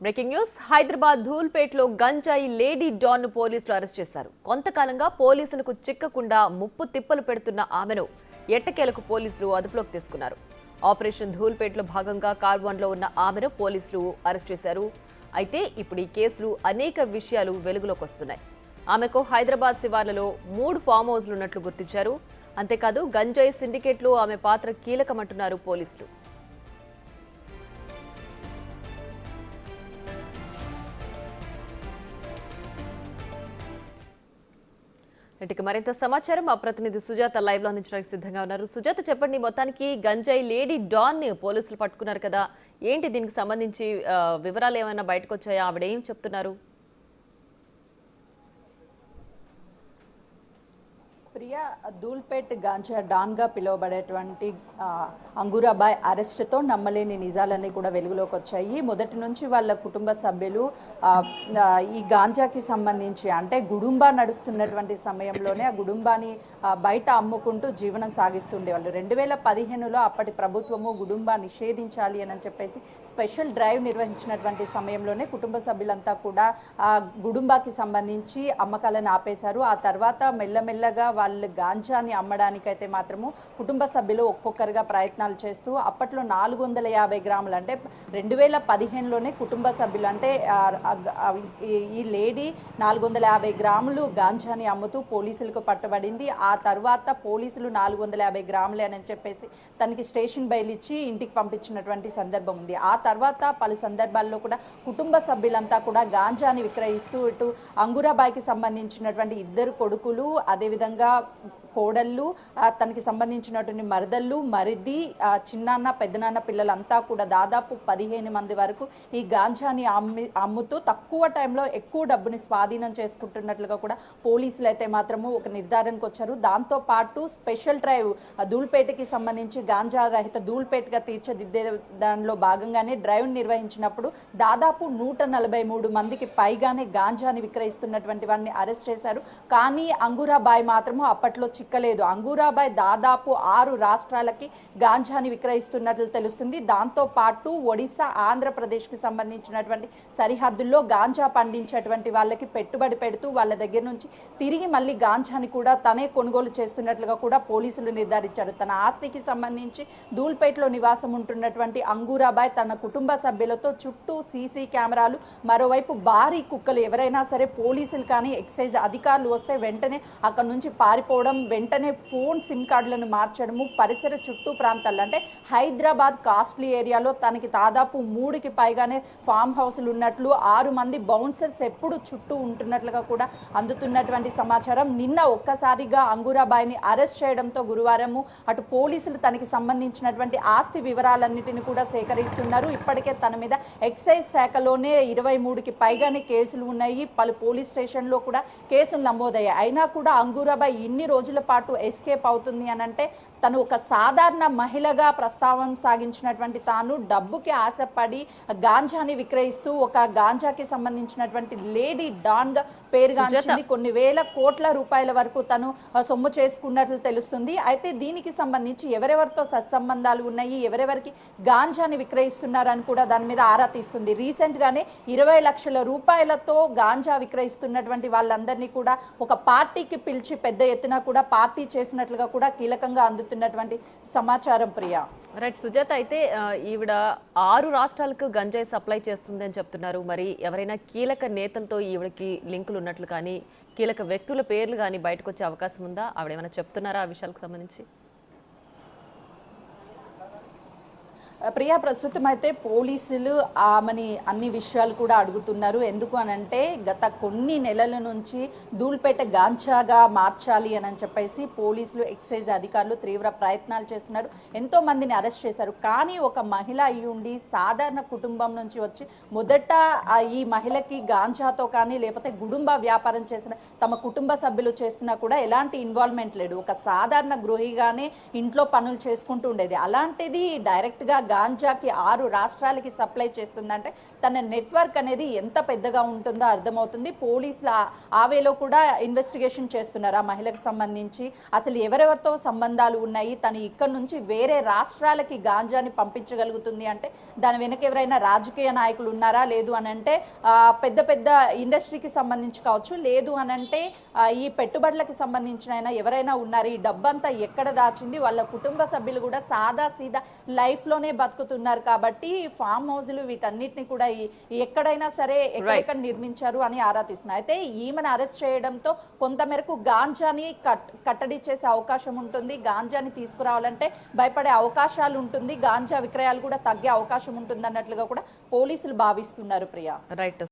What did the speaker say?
Breaking news Hyderabad ధూల్పేటలో గంజాయి lady don ను పోలీసులు అరెస్ట్ చేశారు. కొంతకాలంగా పోలీసులకు చిక్కకుండా ముప్పు తిప్పలు పెడుతున్న ఆమెను ఎట్టకేలకు పోలీసులు అదుపులోకి తీసుకున్నారు. ఆపరేషన్ ధూల్పేటలో భాగంగా కార్వాన్లో ఉన్న ఆమెను పోలీసులు అరెస్ట్ చేశారు. అయితే ఇప్పుడు ఈ కేసులు అనేక విషయాలు వెలుగులోకి వస్తున్నాయి. ఆమెకు హైదరాబాద్ శివార్లలో 3 ఫామ్ హౌస్లు ఉన్నట్లు గుర్తించారు. అంతేకాదు గంజాయి సిండికేట్లో ఆమె పాత్ర కీలకమంటున్నారు పోలీసులు. ఇటుక మరింత సమాచారం మా ప్రతినిధి సుజాత లైవ్ లో అందించడానికి సిద్ధంగా ఉన్నారు. సుజాత, చెప్పండి, మొత్తానికి గంజాయి లేడీ డాన్ ని పోలీసులు పట్టుకున్నారు కదా, ఏంటి దీనికి సంబంధించి వివరాలు ఏమైనా బయటకు వచ్చాయా? ఆవిడ ఏం చెప్తున్నారు? ప్రియా, ధూల్పేట్ గాంజా డాన్గా పిలువబడేటువంటి అంగూరాబాయ్ అరెస్ట్తో నమ్మలేని నిజాలన్నీ కూడా వెలుగులోకి వచ్చాయి. మొదటి నుంచి వాళ్ళ కుటుంబ సభ్యులు ఈ గాంజాకి సంబంధించి అంటే గుడుంబా నడుస్తున్నటువంటి సమయంలోనే ఆ గుడుంబాని బయట అమ్ముకుంటూ జీవనం సాగిస్తుండేవాళ్ళు. 2015లో అప్పటి ప్రభుత్వము గుడుంబా నిషేధించాలి అని చెప్పేసి స్పెషల్ డ్రైవ్ నిర్వహించినటువంటి సమయంలోనే కుటుంబ సభ్యులంతా కూడా ఆ గుడుంబాకి సంబంధించి అమ్మకాలను ఆపేశారు. ఆ తర్వాత మెల్లమెల్లగా వాళ్ళు గాంజాని అమ్మడానికైతే మాత్రము కుటుంబ సభ్యులు ఒక్కొక్కరుగా ప్రయత్నాలు చేస్తూ అప్పట్లో 450 గ్రాములు అంటే 2015లోనే కుటుంబ సభ్యులు అంటే ఈ లేడీ 450 గ్రాములు గాంజాని అమ్ముతూ పోలీసులకు పట్టబడింది. ఆ తర్వాత పోలీసులు 450 గ్రాములే అని చెప్పేసి తనకి స్టేషన్ బెయిల్ ఇచ్చి ఇంటికి పంపించినటువంటి సందర్భం ఉంది. ఆ తర్వాత పలు సందర్భాల్లో కూడా కుటుంబ సభ్యులంతా కూడా గాంజాని విక్రయిస్తూ ఇటు అంగూరాబాయికి సంబంధించినటువంటి 2 కొడుకులు, అదేవిధంగా కోడళ్ళు, తనకి సంబంధించినటువంటి మరదళ్ళు, మరిది, చిన్నాన్న, పెద్దనాన్న పిల్లలంతా కూడా దాదాపు 15 మంది వరకు ఈ గాంజాని అమ్ముతూ తక్కువ టైంలో ఎక్కువ డబ్బుని స్వాధీనం చేసుకుంటున్నట్లుగా కూడా పోలీసులు అయితే మాత్రము ఒక నిర్ధారణకు వచ్చారు. దాంతో పాటు స్పెషల్ డ్రైవ్ ధూల్పేటకి సంబంధించి గాంజా రహిత ధూల్పేటగా తీర్చిదిద్దే దానిలో భాగంగానే డ్రైవ్ నిర్వహించినప్పుడు దాదాపు 143 మందికి పైగానే గాంజాని విక్రయిస్తున్నటువంటి వారిని అరెస్ట్ చేశారు. కానీ అంగూరాబాయ్ మాత్రము అప్పట్లో చిక్కలేదు. అంగూరాబాయ్ దాదాపు 6 రాష్ట్రాలకి గాంజాని విక్రయిస్తున్నట్లు తెలుస్తుంది. దాంతో పాటు ఒడిశా, ఆంధ్రప్రదేశ్కి సంబంధించినటువంటి సరిహద్దుల్లో గాంజా పండించేటువంటి వాళ్ళకి పెట్టుబడి పెడుతూ వాళ్ళ దగ్గర నుంచి తిరిగి మళ్ళీ గాంజాని కూడా తనే కొనుగోలు చేస్తున్నట్లుగా కూడా పోలీసులు నిర్ధారించారు. తన ఆస్తికి సంబంధించి ధూల్పేటలో నివాసం ఉంటున్నటువంటి అంగూరాబాయ్ తన కుటుంబ సభ్యులతో చుట్టూ సీసీ కెమెరాలు, మరోవైపు భారీ కుక్కలు, ఎవరైనా సరే పోలీసులు కానీ ఎక్సైజ్ అధికారులు వస్తే వెంటనే అక్కడ నుంచి పారిపోవడం, వెంటనే ఫోన్ సిమ్ కార్డులను మార్చడము, పరిసర చుట్టూ ప్రాంతాల్లో అంటే హైదరాబాద్ కాస్ట్లీ ఏరియాలో తనకి దాదాపు 3కి పైగానే ఫామ్ హౌస్లు ఉన్నట్లు, 6 మంది బౌన్సర్స్ ఎప్పుడు చుట్టూ ఉంటున్నట్లుగా కూడా అందుతున్నటువంటి సమాచారం. నిన్న ఒక్కసారిగా అంగూరాబాయిని అరెస్ట్ చేయడంతో గురువారము అటు పోలీసులు తనకి సంబంధించినటువంటి ఆస్తి వివరాలన్నిటిని కూడా సేకరిస్తున్నారు. ఇప్పటికే తన మీద ఎక్సైజ్ శాఖలోనే 23కి పైగానే కేసులు ఉన్నాయి. పలు పోలీస్ స్టేషన్లో కూడా కేసులు నమోదయ్యాయి. అయినా కూడా అంగూరాబాయ్ ఇన్ని రోజుల పాటు ఎస్కేప్ అవుతుంది అని అంటే తను ఒక సాధారణ మహిళగా ప్రస్తావన సాగించినటువంటి తాను డబ్బుకి ఆశపడి గాంజాని విక్రయిస్తూ ఒక గాంజాకి సంబంధించినటువంటి లేడీ డాన్ గా పేరుగాంచింది. కొన్ని వేల కోట్ల రూపాయల వరకు తను సొమ్ము చేసుకున్నట్లు తెలుస్తుంది. అయితే దీనికి సంబంధించి ఎవరెవరితో సత్సంబంధాలు ఉన్నాయి, ఎవరెవరికి గాంజాని విక్రయిస్తున్నారని కూడా దాని మీద ఆరా తీస్తుంది. రీసెంట్ గానే 20 లక్షల రూపాయలతో గాంజా విక్రయిస్తున్నటువంటి వాళ్ళందరినీ కూడా ఒక పార్టీకి పిలిచి పెద్ద ఎత్తున కూడా పార్టీ చేసినట్లుగా కూడా కీలకంగా అందుతున్నటువంటి సమాచారం. ప్రియా, రైట్ సుజాత, అయితే ఈవిడ 6 రాష్ట్రాలకు గంజాయి సప్లై చేస్తుంది అని చెప్తున్నారు. మరి ఎవరైనా కీలక నేతలతో ఈవిడకి లింకులు ఉన్నట్లు కానీ, కీలక వ్యక్తుల పేర్లు కానీ బయటకు వచ్చే అవకాశం ఉందా? ఆవిడ ఏమైనా చెప్తున్నారా ఆ విషయాలకు సంబంధించి? ప్రియా, ప్రస్తుతం అయితే పోలీసులు ఆమెని అన్ని విషయాలు కూడా అడుగుతున్నారు. ఎందుకు అనంటే గత కొన్ని నెలల నుంచి ధూల్పేట గాంజాగా మార్చాలి అని చెప్పేసి పోలీసులు, ఎక్సైజ్ అధికారులు తీవ్ర ప్రయత్నాలు చేస్తున్నారు. ఎంతో మందిని అరెస్ట్ చేశారు. కానీ ఒక మహిళ అయ్యుండి సాధారణ కుటుంబం నుంచి వచ్చి మొదట ఈ మహిళకి గాంజాతో కానీ లేకపోతే గుడుంబ వ్యాపారం చేసిన తమ కుటుంబ సభ్యులు చేస్తున్నా కూడా ఎలాంటి ఇన్వాల్వ్మెంట్ లేదు. ఒక సాధారణ గృహిగానే ఇంట్లో పనులు చేసుకుంటూ ఉండేది. అలాంటిది డైరెక్ట్గా గాంజాకి 6 రాష్ట్రాలకి సప్లై చేస్తుందంటే తన నెట్వర్క్ అనేది ఎంత పెద్దగా ఉంటుందో అర్థమవుతుంది. పోలీసులు ఆ వేలో కూడా ఇన్వెస్టిగేషన్ చేస్తున్నారు ఆ మహిళకు సంబంధించి. అసలు ఎవరెవరితో సంబంధాలు ఉన్నాయి, తను ఇక్కడ నుంచి వేరే రాష్ట్రాలకి గాంజాని పంపించగలుగుతుంది అంటే దాని వెనక ఎవరైనా రాజకీయ నాయకులు ఉన్నారా, లేదు అని అంటే పెద్ద పెద్ద ఇండస్ట్రీకి సంబంధించి కావచ్చు, లేదు అని అంటే ఈ పెట్టుబడులకి సంబంధించిన ఎవరైనా ఉన్నారు. ఈ డబ్బంతా ఎక్కడ దాచింది, వాళ్ళ కుటుంబ సభ్యులు కూడా సాదా సీదా లైఫ్లోనే బతుకుతున్నారు. కాబట్టి ఫామ్ హౌస్లు వీటన్నిటిని కూడా ఎక్కడైనా సరే ఎక్కడెక్కడ నిర్మించారు అని ఆరా తీస్తున్నారు. అయితే ఈమెను అరెస్ట్ చేయడంతో కొంతమేరకు గాంజాని కట్టడి చేసే అవకాశం ఉంటుంది. గాంజాని తీసుకురావాలంటే భయపడే అవకాశాలు ఉంటుంది. గాంజా విక్రయాలు కూడా తగ్గే అవకాశం ఉంటుంది అన్నట్లుగా కూడా పోలీసులు భావిస్తున్నారు. ప్రియా. రైట్.